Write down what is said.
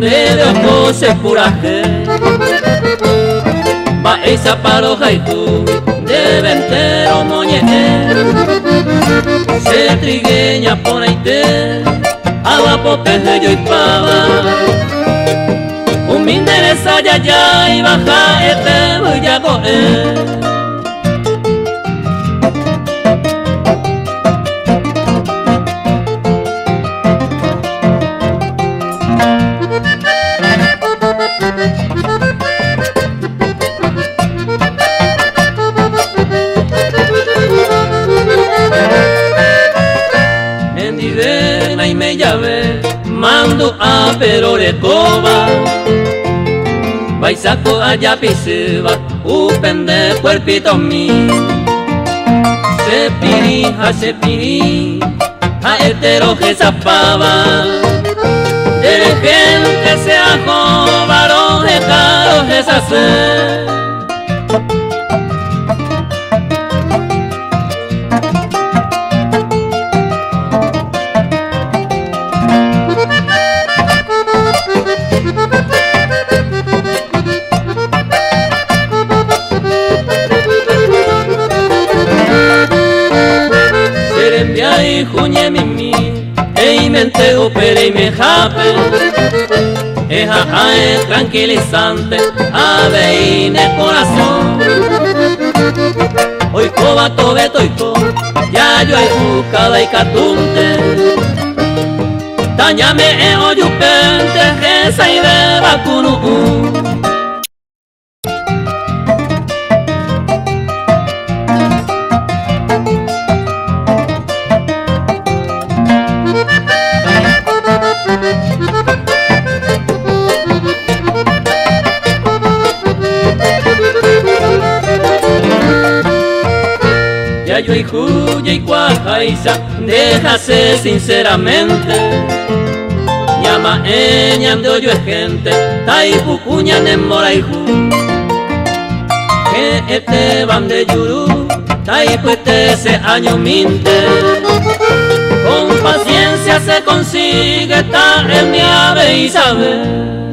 de ojos se puraje va esa paroja y tú de ventero moñeje se trigueña poneite agua popende yo y pava un minderesa ya y baja este voy a coger. Y me llave, mando a Perorecoba, Baisaco allá piseba, upende cuerpito mío, se piri, a heteroje zapaba, de gente se ajo, varoje caro, se y juñe mimi, e mente opere y me jape, eja es tranquilizante, ave en el corazón. Hoy coba tobe toico, ya yo hay buscada y catunte, dañame oyupente, esa y de vacunu. Ya yo y juya y cuajaisa, déjase sinceramente. Llama ñando yo es gente, taipu cuñan en moraiju. Que este van de yuru, taipu este se año minte. Con paciencia se consigue estar en mi ave y saber.